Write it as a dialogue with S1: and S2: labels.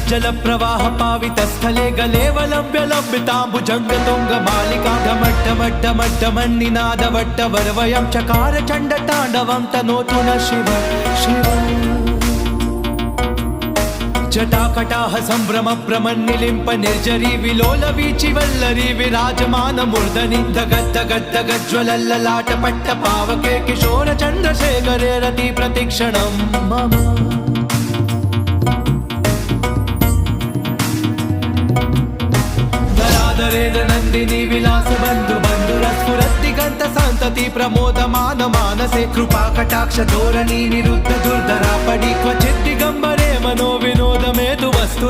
S1: जल प्रवाह पावित स्थले गलेवलंब्य लंबितांबुजंग तुंग मालिका ढमड्ढमड्ढमड्ढमन्निनाद वट्टवर्वयं चकार चंड तांडवं तनोतु न शिव शिव जटाकटाह संभ्रम प्रमन्निलिंप निर्जरी विलोल वीचि वल्लरी विराजमान मूर्धनि धगद्धगद्धगज्ज्वलल्ललाट पट्ट पावके किशोर चंद्रशेखरे रति प्रतिक्षणं मम नंदिनी विलास बंधु बंधुरस्फुरद्दिगंत संतति प्रमोदमान मानसे कृपा कटाक्ष धोरणी निरुद्ध दुर्धरा पड़ी क्वचित् दिगंबरे मनो विनोद में तु वस्तु